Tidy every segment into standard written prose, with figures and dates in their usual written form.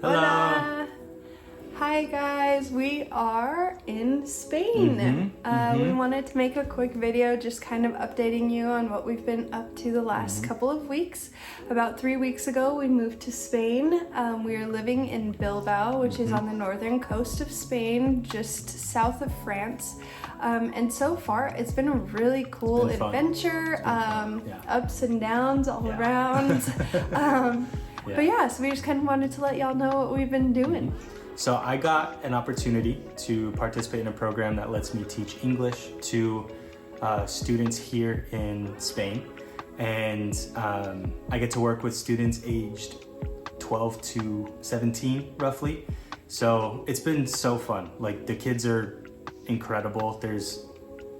Hello. Hola. Hi guys, we are in Spain. We wanted to make a quick video just kind of updating you on what we've been up to the last couple of weeks. About 3 weeks ago we moved to Spain. We are living in Bilbao, which is on the northern coast of Spain, just south of France. And so far it's been a really cool adventure, ups and downs all around. But yeah, so we just kind of wanted to let y'all know what we've been doing. So I got an opportunity to participate in a program that lets me teach English to students here in Spain. And I get to work with students aged 12 to 17 roughly. So it's been so fun. Like, the kids are incredible. There's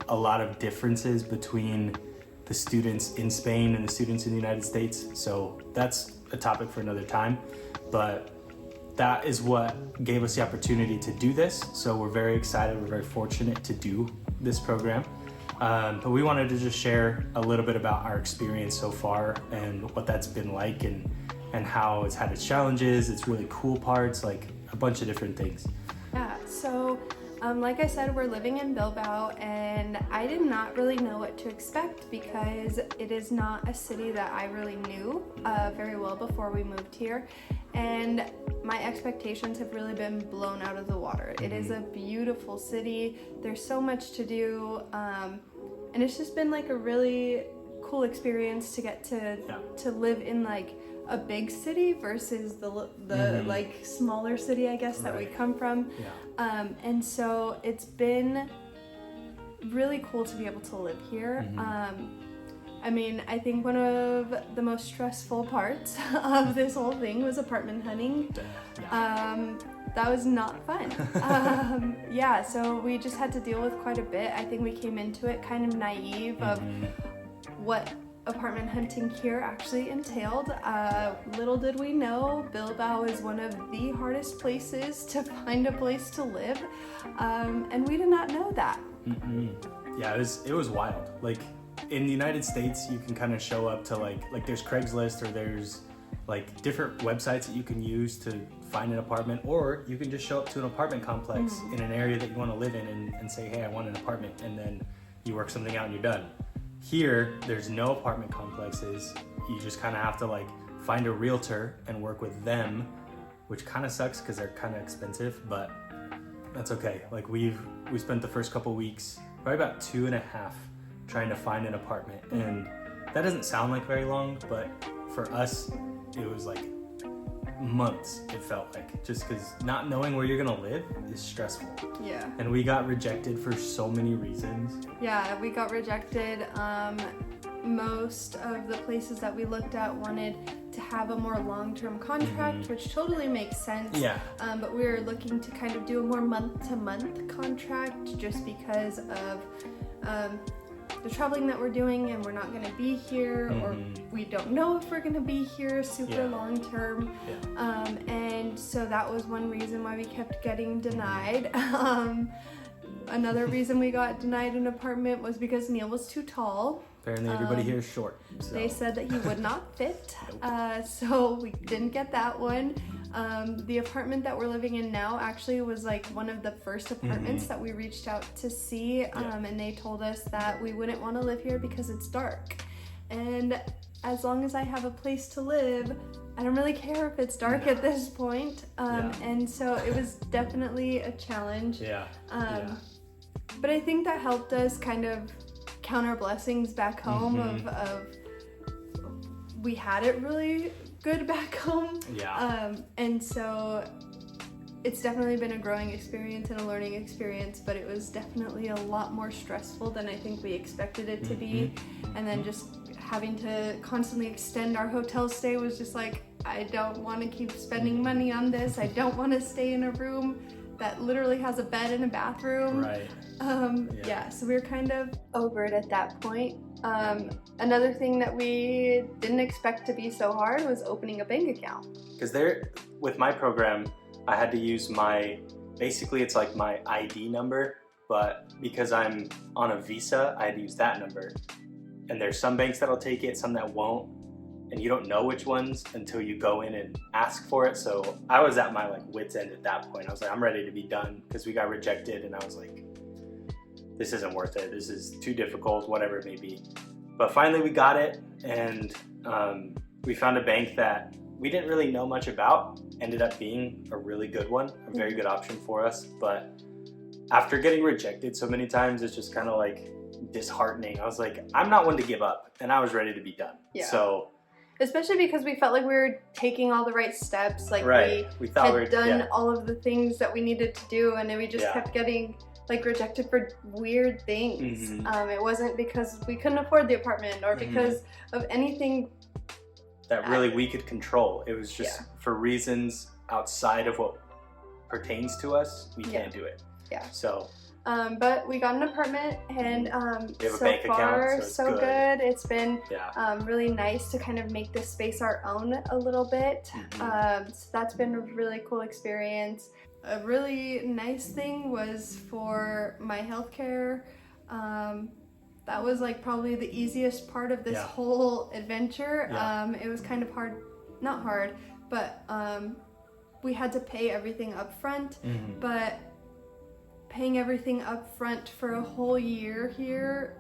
a lot of differences between the students in Spain and the students in the United States. So that's a topic for another time. But that is what gave us the opportunity to do this. So we're very excited, we're very fortunate to do this program. But we wanted to just share a little bit about our experience so far and what that's been like, and how it's had its challenges, its really cool parts, like a bunch of different things. Yeah, so like I said, we're living in Bilbao, and I did not really know what to expect because it is not a city that I really knew very well before we moved here. And my expectations have really been blown out of the water. It is a beautiful city. There's so much to do. And it's just been like a really cool experience to get to live in like a big city versus the like smaller city, I guess, that we come from. And so it's been really cool to be able to live here. I mean, I think one of the most stressful parts of this whole thing was apartment hunting. That was not fun. Yeah, so we just had to deal with quite a bit. I think we came into it kind of naive of what apartment hunting here actually entailed. Little did we know, Bilbao is one of the hardest places to find a place to live, and we did not know that. Yeah, it was wild. Like, in the United States, you can kind of show up to like there's Craigslist, or there's like different websites that you can use to find an apartment, or you can just show up to an apartment complex in an area that you want to live in and say, hey, I want an apartment, and then you work something out and you're done. Here, there's no apartment complexes. You just kind of have to like find a realtor and work with them, which kind of sucks because they're kind of expensive, but that's okay. Like, we spent the first couple weeks, probably about 2.5, trying to find an apartment, and that doesn't sound like very long, but for us it was like months. It felt like, just because not knowing where you're gonna live is stressful. Yeah. And we got rejected for so many reasons. Yeah, we got rejected. Most of the places that we looked at wanted to have a more long-term contract, which totally makes sense. Yeah. But we were looking to kind of do a more month-to-month contract just because of the traveling that we're doing, and we're not going to be here, or we don't know if we're going to be here super long term. And so that was one reason why we kept getting denied. Another reason we got denied an apartment was because Neil was too tall. Apparently everybody here is short. So. They said that he would not fit, so we didn't get that one. The apartment that we're living in now actually was like one of the first apartments that we reached out to see, and they told us that we wouldn't want to live here because it's dark. And as long as I have a place to live, I don't really care if it's dark at this point. And so it was definitely a challenge. But I think that helped us kind of count our blessings back home of we had it really good back home. And so it's definitely been a growing experience and a learning experience, but it was definitely a lot more stressful than I think we expected it to be. And then just having to constantly extend our hotel stay was just like, I don't want to keep spending money on this. I don't want to stay in a room that literally has a bed and a bathroom. So we were kind of over it at that point. Another thing that we didn't expect to be so hard was opening a bank account. Because with my program, I had to use basically it's like my ID number, but because I'm on a visa, I had to use that number. And there's some banks that'll take it, some that won't. and you don't know which ones until you go in and ask for it. So I was at my like wit's end at that point. I was like, I'm ready to be done because we got rejected, and I was like, this isn't worth it. This is too difficult, whatever it may be. But finally we got it, and we found a bank that we didn't really know much about. Ended up being a really good one, a very good option for us. But after getting rejected so many times, it's just kind of like disheartening. I was like, I'm not one to give up, and I was ready to be done. Yeah. So, especially because we felt like we were taking all the right steps. Like we thought we had done all of the things that we needed to do, and then we just kept getting like rejected for weird things. It wasn't because we couldn't afford the apartment or because of anything that really we could control. It was just for reasons outside of what pertains to us, we can't do it. Yeah. So but we got an apartment, and we have a so bank far account, so good. It's been really nice to kind of make this space our own a little bit. So that's been a really cool experience. A really nice thing was for my healthcare. That was like probably the easiest part of this whole adventure. It was kind of hard, not hard, but we had to pay everything up front, but paying everything up front for a whole year here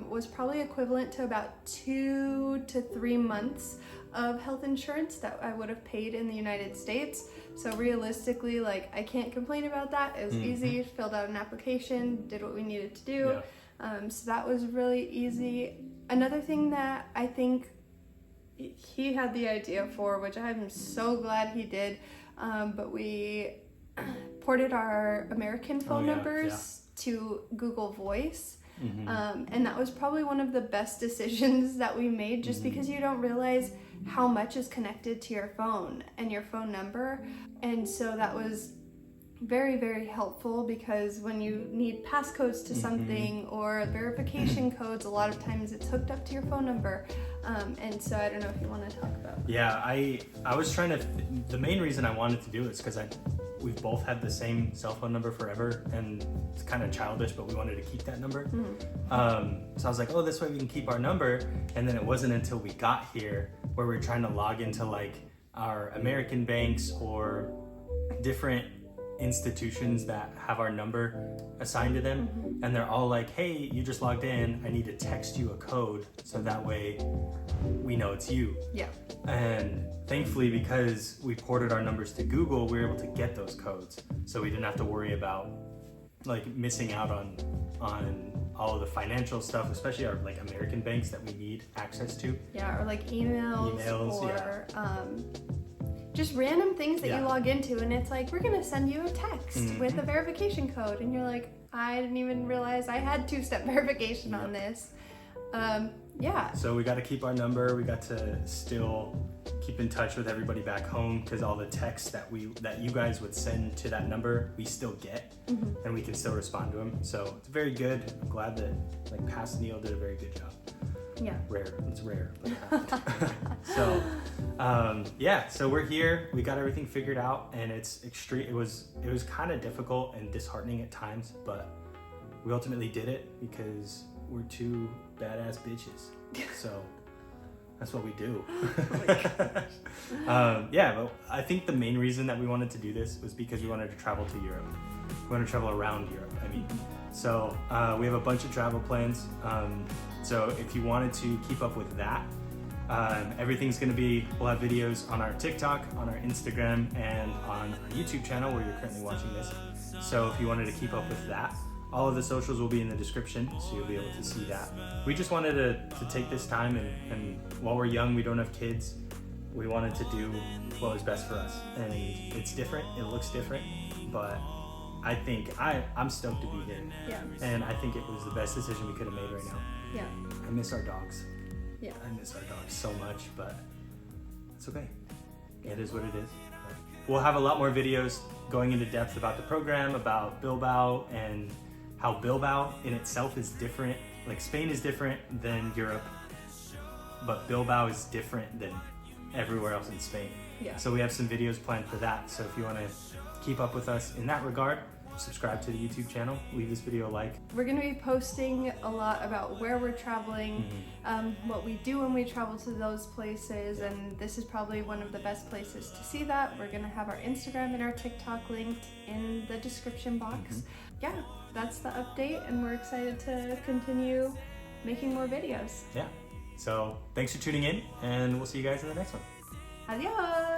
was probably equivalent to about 2 to 3 months of health insurance that I would have paid in the United States. So realistically, like, I can't complain about that. It was easy, filled out an application, did what we needed to do. So that was really easy. Another thing that I think he had the idea for, which I'm so glad he did, but we ported our American phone numbers to Google Voice. And that was probably one of the best decisions that we made, just because you don't realize how much is connected to your phone and your phone number. And so that was very, very helpful, because when you need passcodes to something or verification codes, a lot of times it's hooked up to your phone number. And so I don't know if you want to talk about. Yeah, I was trying to, the main reason I wanted to do it is because we've both had the same cell phone number forever, and it's kind of childish, but we wanted to keep that number. So I was like, oh, this way we can keep our number. And then it wasn't until we got here where we were trying to log into like our American banks or different institutions that have our number assigned to them, and they're all like, hey, you just logged in, I need to text you a code so that way we know it's you. And thankfully, because we ported our numbers to Google, we were able to get those codes, so we didn't have to worry about like missing out on all of the financial stuff, especially our like American banks that we need access to. Or like emails or just random things that you log into, and it's like, we're gonna send you a text with a verification code, and you're like, I didn't even realize I had two-step verification on this. So we got to keep our number. We got to still keep in touch with everybody back home, because all the texts that you guys would send to that number, we still get, and we can still respond to them. So it's very good. I'm glad that like past Neil did a very good job. Rare. It's rare. So, so we're here. We got everything figured out, and it's extreme. It was kind of difficult and disheartening at times, but we ultimately did it because we're two badass bitches. So that's what we do. But I think the main reason that we wanted to do this was because we wanted to travel to Europe. We want to travel around Europe. So we have a bunch of travel plans. So if you wanted to keep up with that, everything's going to be, we'll have videos on our TikTok, on our Instagram, and on our YouTube channel where you're currently watching this. So if you wanted to keep up with that, all of the socials will be in the description, so you'll be able to see that. We just wanted to take this time, and while we're young, we don't have kids, we wanted to do what was best for us. And it's different, it looks different, but I think I'm stoked to be here. And I think it was the best decision we could have made right now. I miss our dogs. I miss our dogs so much, but it's okay. It is what it is. But we'll have a lot more videos going into depth about the program, about Bilbao, and how Bilbao in itself is different. Like, Spain is different than Europe, but Bilbao is different than everywhere else in Spain. So we have some videos planned for that. So if you want to keep up with us in that regard, subscribe to the YouTube channel, leave this video a like. We're going to be posting a lot about where we're traveling, what we do when we travel to those places, and this is probably one of the best places to see that. We're going to have our Instagram and our TikTok linked in the description box. Yeah, that's the update, and we're excited to continue making more videos. Yeah, so thanks for tuning in, and we'll see you guys in the next one. Adios!